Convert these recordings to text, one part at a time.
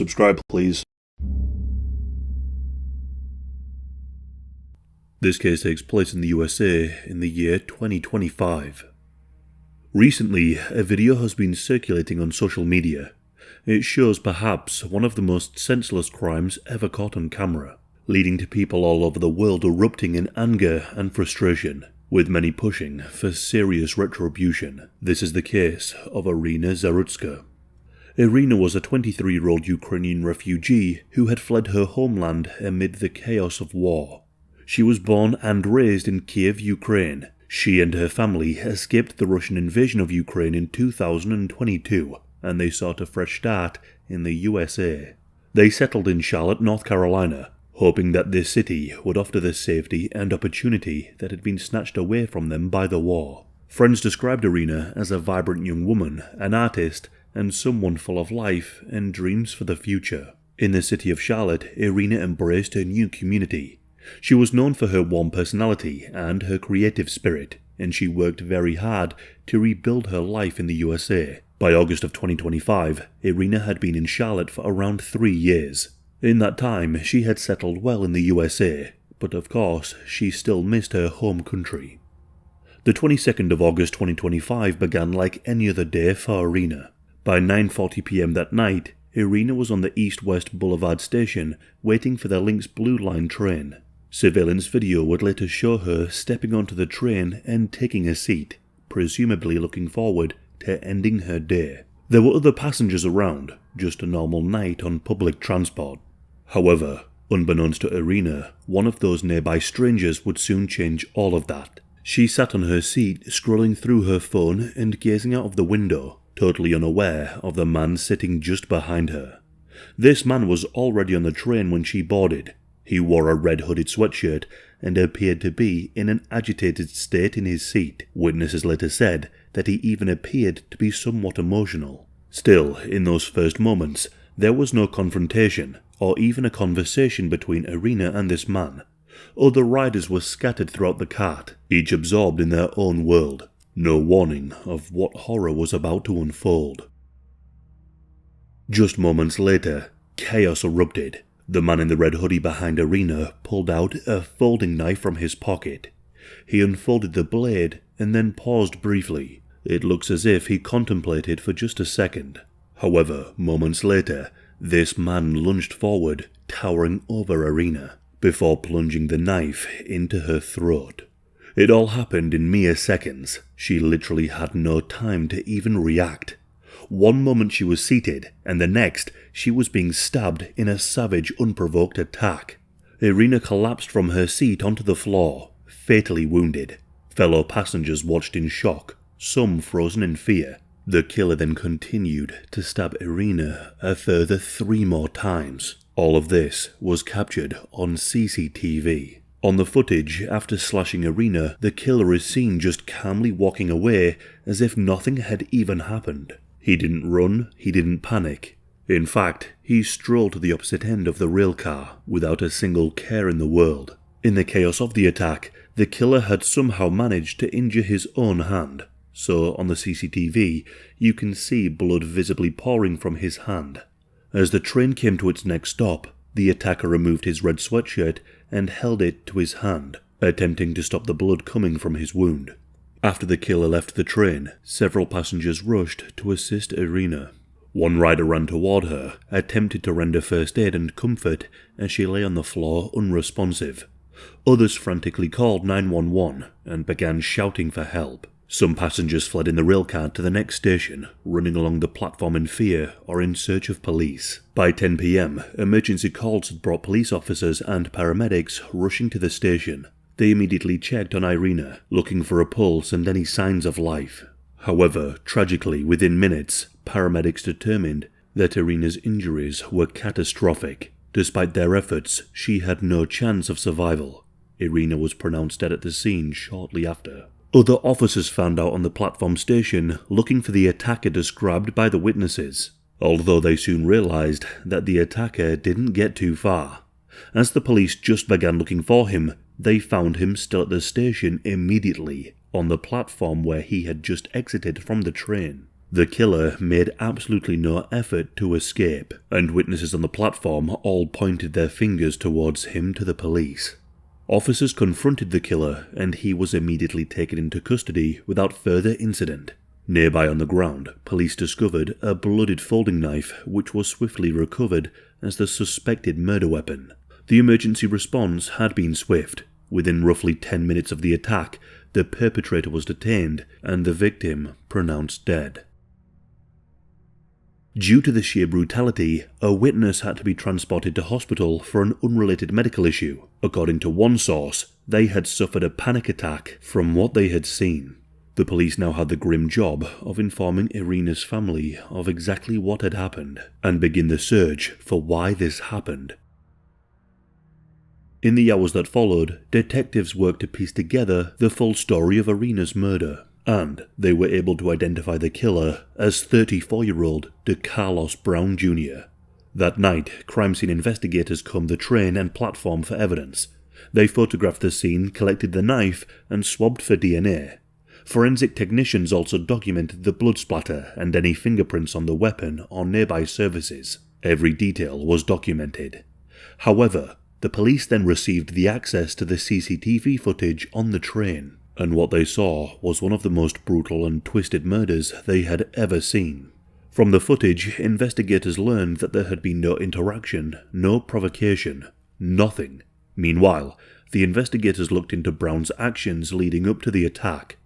Subscribe, please. This case takes place in the USA in the year 2025. Recently, a video has been circulating on social media. It shows perhaps one of the most senseless crimes ever caught on camera, leading to people all over the world erupting in anger and frustration, with many pushing for serious retribution. This is the case of Irina Zarutska. Irina was a 23-year-old Ukrainian refugee who had fled her homeland amid the chaos of war. She was born and raised in Kiev, Ukraine. She and her family escaped the Russian invasion of Ukraine in 2022, and they sought a fresh start in the USA. They settled in Charlotte, North Carolina, hoping that this city would offer the safety and opportunity that had been snatched away from them by the war. Friends described Irina as a vibrant young woman, an artist, and someone full of life and dreams for the future. In the city of Charlotte, Irina embraced her new community. She was known for her warm personality and her creative spirit, and she worked very hard to rebuild her life in the USA. By August of 2025, Irina had been in Charlotte for around 3 years. In that time, she had settled well in the USA, but of course, she still missed her home country. The 22nd of August 2025 began like any other day for Irina. By 9:40 p.m. that night, Irina was on the East-West Boulevard station waiting for the Lynx Blue Line train. Surveillance video would later show her stepping onto the train and taking a seat, presumably looking forward to ending her day. There were other passengers around, just a normal night on public transport. However, unbeknownst to Irina, one of those nearby strangers would soon change all of that. She sat on her seat, scrolling through her phone and gazing out of the window, totally unaware of the man sitting just behind her. This man was already on the train when she boarded. He wore a red hooded sweatshirt and appeared to be in an agitated state in his seat. Witnesses later said that he even appeared to be somewhat emotional. Still, in those first moments, there was no confrontation or even a conversation between Irina and this man. Other riders were scattered throughout the cart, each absorbed in their own world. No warning of what horror was about to unfold. Just moments later, chaos erupted. The man in the red hoodie behind Irina pulled out a folding knife from his pocket. He unfolded the blade and then paused briefly. It looks as if he contemplated for just a second. However, moments later, this man lunged forward, towering over Irina, before plunging the knife into her throat. It all happened in mere seconds. She literally had no time to even react. One moment she was seated, and the next she was being stabbed in a savage, unprovoked attack. Irina collapsed from her seat onto the floor, fatally wounded. Fellow passengers watched in shock, some frozen in fear. The killer then continued to stab Irina a further 3 more times. All of this was captured on CCTV. On the footage, after slashing Irina, the killer is seen just calmly walking away as if nothing had even happened. He didn't run, he didn't panic. In fact, he strolled to the opposite end of the rail car without a single care in the world. In the chaos of the attack, the killer had somehow managed to injure his own hand, so on the CCTV you can see blood visibly pouring from his hand. As the train came to its next stop, the attacker removed his red sweatshirt and held it to his hand, attempting to stop the blood coming from his wound. After the killer left the train, several passengers rushed to assist Irina. One rider ran toward her, attempted to render first aid and comfort as she lay on the floor unresponsive. Others frantically called 911 and began shouting for help. Some passengers fled in the railcar to the next station, running along the platform in fear or in search of police. By 10 p.m, emergency calls had brought police officers and paramedics rushing to the station. They immediately checked on Irina, looking for a pulse and any signs of life. However, tragically, within minutes, paramedics determined that Irina's injuries were catastrophic. Despite their efforts, she had no chance of survival. Irina was pronounced dead at the scene shortly after. Other officers found out on the platform station looking for the attacker described by the witnesses, although they soon realized that the attacker didn't get too far. As the police just began looking for him, they found him still at the station immediately, on the platform where he had just exited from the train. The killer made absolutely no effort to escape, and witnesses on the platform all pointed their fingers towards him to the police. Officers confronted the killer, and he was immediately taken into custody without further incident. Nearby on the ground, police discovered a blooded folding knife which was swiftly recovered as the suspected murder weapon. The emergency response had been swift. Within roughly 10 minutes of the attack, the perpetrator was detained and the victim pronounced dead. Due to the sheer brutality, a witness had to be transported to hospital for an unrelated medical issue. According to one source, they had suffered a panic attack from what they had seen. The police now had the grim job of informing Irina's family of exactly what had happened and begin the search for why this happened. In the hours that followed, detectives worked to piece together the full story of Irina's murder, and they were able to identify the killer as 34-year-old DeCarlos Brown Jr. That night, crime scene investigators combed the train and platform for evidence. They photographed the scene, collected the knife, and swabbed for DNA. Forensic technicians also documented the blood splatter and any fingerprints on the weapon or nearby surfaces. Every detail was documented. However, the police then received the access to the CCTV footage on the train, and what they saw was one of the most brutal and twisted murders they had ever seen. From the footage, investigators learned that there had been no interaction, no provocation, nothing. Meanwhile, the investigators looked into Brown's actions leading up to the attack.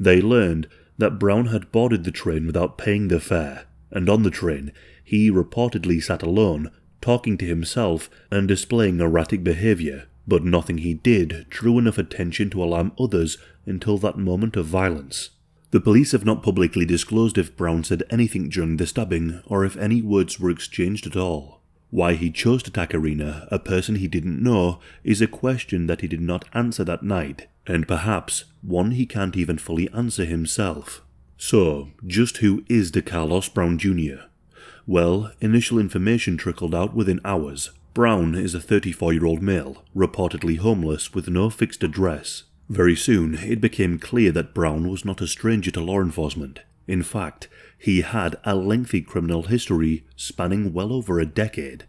They learned that Brown had boarded the train without paying the fare, and on the train, he reportedly sat alone, talking to himself and displaying erratic behaviour, but nothing he did drew enough attention to alarm others until that moment of violence. The police have not publicly disclosed if Brown said anything during the stabbing or if any words were exchanged at all. Why he chose to attack Irina, a person he didn't know, is a question that he did not answer that night, and perhaps one he can't even fully answer himself. So, just who is DeCarlos Brown Jr.? Well, initial information trickled out within hours. Brown is a 34-year-old male, reportedly homeless with no fixed address. Very soon, it became clear that Brown was not a stranger to law enforcement. In fact, he had a lengthy criminal history spanning well over a decade.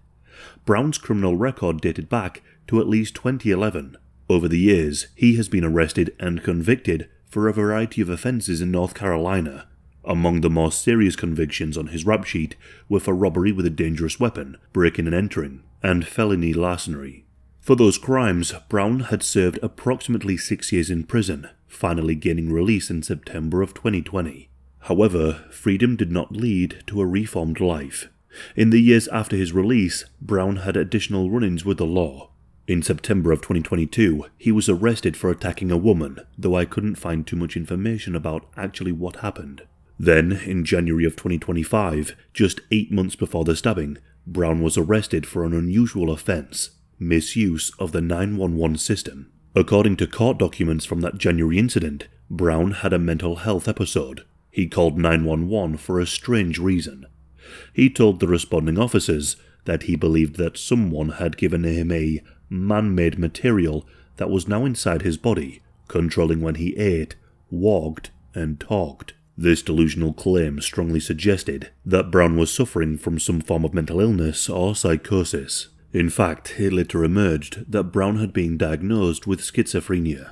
Brown's criminal record dated back to at least 2011. Over the years, he has been arrested and convicted for a variety of offences in North Carolina. Among the more serious convictions on his rap sheet were for robbery with a dangerous weapon, breaking and entering, and felony larceny. For those crimes, Brown had served approximately 6 years in prison, finally gaining release in September of 2020. However, freedom did not lead to a reformed life. In the years after his release, Brown had additional run-ins with the law. In September of 2022, he was arrested for attacking a woman, though I couldn't find too much information about actually what happened. Then, in January of 2025, just 8 months before the stabbing, Brown was arrested for an unusual offence: misuse of the 911 system. According to court documents from that January incident, Brown had a mental health episode. He called 911 for a strange reason. He told the responding officers that he believed that someone had given him a man-made material that was now inside his body, controlling when he ate, walked, and talked. This delusional claim strongly suggested that Brown was suffering from some form of mental illness or psychosis. In fact, it later emerged that Brown had been diagnosed with schizophrenia.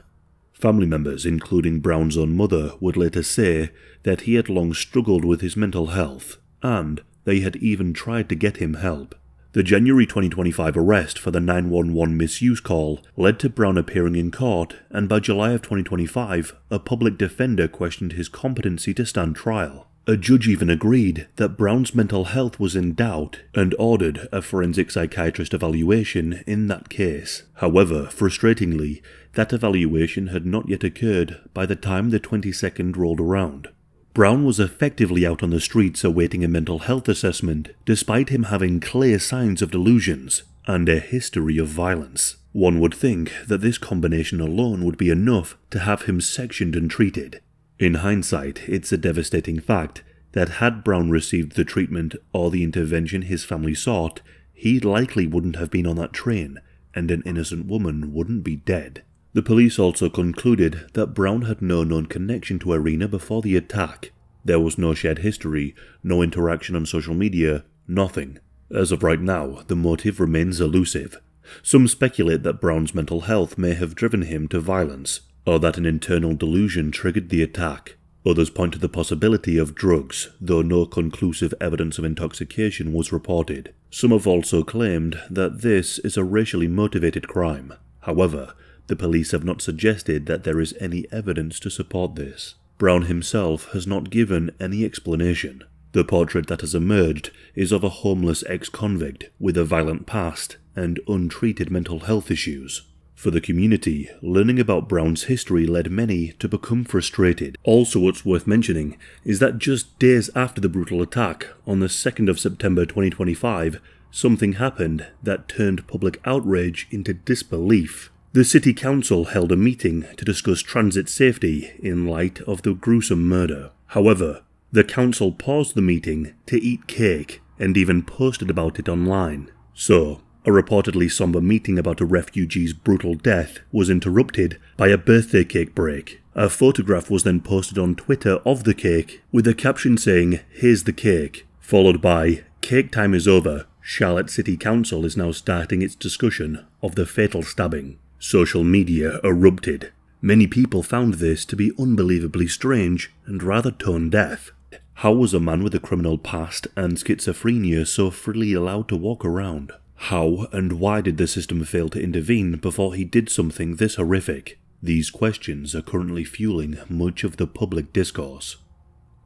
Family members, including Brown's own mother, would later say that he had long struggled with his mental health, and they had even tried to get him help. The January 2025 arrest for the 911 misuse call led to Brown appearing in court, and by July of 2025, a public defender questioned his competency to stand trial. A judge even agreed that Brown's mental health was in doubt and ordered a forensic psychiatrist evaluation in that case. However, frustratingly, that evaluation had not yet occurred by the time the 22nd rolled around. Brown was effectively out on the streets awaiting a mental health assessment, despite him having clear signs of delusions and a history of violence. One would think that this combination alone would be enough to have him sectioned and treated. In hindsight, it's a devastating fact that had Brown received the treatment or the intervention his family sought, he likely wouldn't have been on that train, and an innocent woman wouldn't be dead. The police also concluded that Brown had no known connection to Irina before the attack. There was no shared history, no interaction on social media, nothing. As of right now, the motive remains elusive. Some speculate that Brown's mental health may have driven him to violence, or that an internal delusion triggered the attack. Others point to the possibility of drugs, though no conclusive evidence of intoxication was reported. Some have also claimed that this is a racially motivated crime. However, the police have not suggested that there is any evidence to support this. Brown himself has not given any explanation. The portrait that has emerged is of a homeless ex-convict with a violent past and untreated mental health issues. For the community, learning about Brown's history led many to become frustrated. Also, what's worth mentioning is that just days after the brutal attack, on the 2nd of September 2025, something happened that turned public outrage into disbelief. The City Council held a meeting to discuss transit safety in light of the gruesome murder. However, the council paused the meeting to eat cake and even posted about it online. So, a reportedly somber meeting about a refugee's brutal death was interrupted by a birthday cake break. A photograph was then posted on Twitter of the cake with a caption saying, "Here's the cake," followed by, "Cake time is over. Charlotte City Council is now starting its discussion of the fatal stabbing." Social media erupted. Many people found this to be unbelievably strange and rather tone-deaf. How was a man with a criminal past and schizophrenia so freely allowed to walk around? How and why did the system fail to intervene before he did something this horrific? These questions are currently fueling much of the public discourse.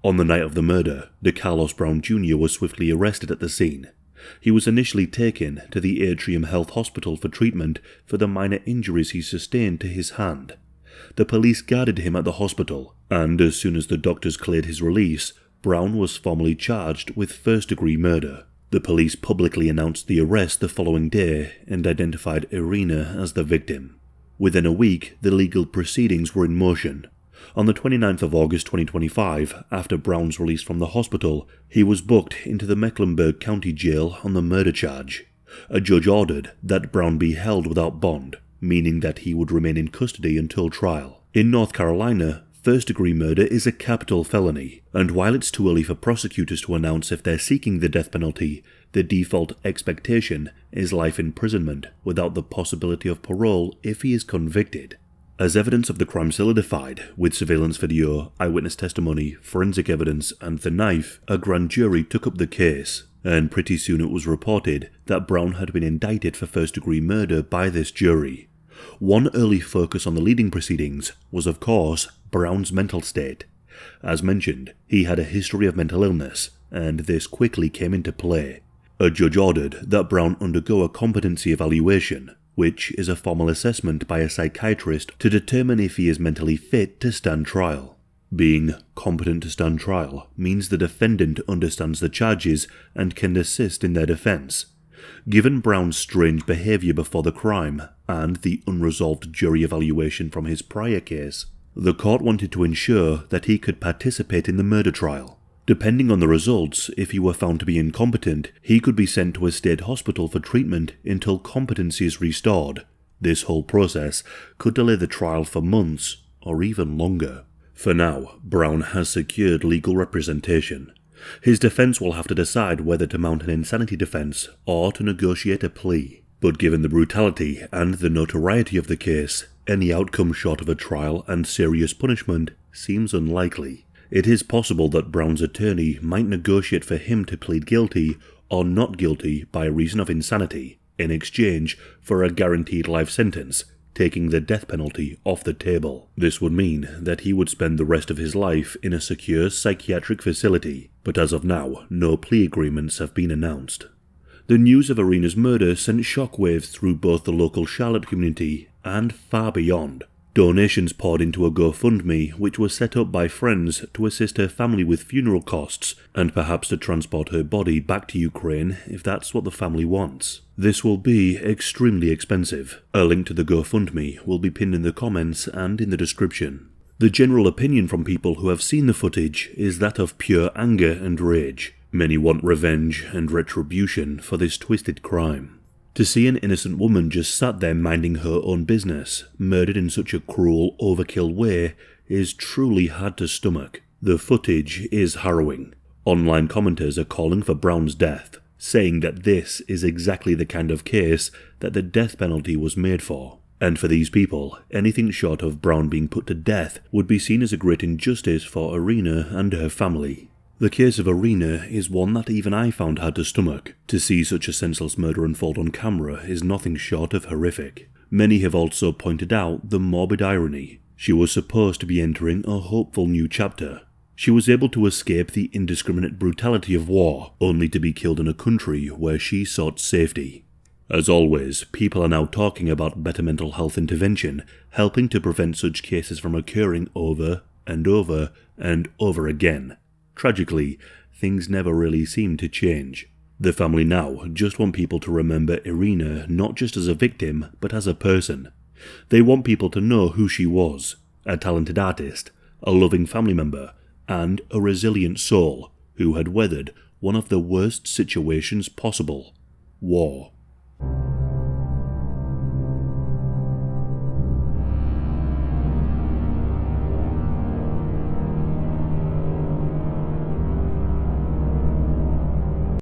On the night of the murder, DeCarlos Brown Jr. was swiftly arrested at the scene. He was initially taken to the Atrium Health Hospital for treatment for the minor injuries he sustained to his hand. The police guarded him at the hospital, and as soon as the doctors cleared his release, Brown was formally charged with first-degree murder. The police publicly announced the arrest the following day and identified Irina as the victim. Within a week, the legal proceedings were in motion. On the 29th of August 2025, after Brown's release from the hospital, he was booked into the Mecklenburg County Jail on the murder charge. A judge ordered that Brown be held without bond, meaning that he would remain in custody until trial. In North Carolina, first-degree murder is a capital felony, and while it's too early for prosecutors to announce if they're seeking the death penalty, the default expectation is life imprisonment without the possibility of parole if he is convicted. As evidence of the crime solidified, with surveillance video, eyewitness testimony, forensic evidence, and the knife, a grand jury took up the case, and pretty soon it was reported that Brown had been indicted for first-degree murder by this jury. One early focus on the leading proceedings was, of course, Brown's mental state. As mentioned, he had a history of mental illness, and this quickly came into play. A judge ordered that Brown undergo a competency evaluation, which is a formal assessment by a psychiatrist to determine if he is mentally fit to stand trial. Being competent to stand trial means the defendant understands the charges and can assist in their defense. Given Brown's strange behavior before the crime and the unresolved jury evaluation from his prior case, the court wanted to ensure that he could participate in the murder trial. Depending on the results, if he were found to be incompetent, he could be sent to a state hospital for treatment until competency is restored. This whole process could delay the trial for months or even longer. For now, Brown has secured legal representation. His defense will have to decide whether to mount an insanity defense or to negotiate a plea. But given the brutality and the notoriety of the case, any outcome short of a trial and serious punishment seems unlikely. It is possible that Brown's attorney might negotiate for him to plead guilty or not guilty by reason of insanity, in exchange for a guaranteed life sentence, taking the death penalty off the table. This would mean that he would spend the rest of his life in a secure psychiatric facility, but as of now, no plea agreements have been announced. The news of Irina's murder sent shockwaves through both the local Charlotte community and far beyond. Donations poured into a GoFundMe, which was set up by friends to assist her family with funeral costs and perhaps to transport her body back to Ukraine if that's what the family wants. This will be extremely expensive. A link to the GoFundMe will be pinned in the comments and in the description. The general opinion from people who have seen the footage is that of pure anger and rage. Many want revenge and retribution for this twisted crime. To see an innocent woman just sat there minding her own business, murdered in such a cruel, overkill way, is truly hard to stomach. The footage is harrowing. Online commenters are calling for Brown's death, saying that this is exactly the kind of case that the death penalty was made for. And for these people, anything short of Brown being put to death would be seen as a great injustice for Irina and her family. The case of Irina is one that even I found hard to stomach. To see such a senseless murder unfold on camera is nothing short of horrific. Many have also pointed out the morbid irony. She was supposed to be entering a hopeful new chapter. She was able to escape the indiscriminate brutality of war, only to be killed in a country where she sought safety. As always, people are now talking about better mental health intervention, helping to prevent such cases from occurring over and over and over again. Tragically, things never really seem to change. The family now just want people to remember Irina not just as a victim, but as a person. They want people to know who she was, a talented artist, a loving family member, and a resilient soul who had weathered one of the worst situations possible: war.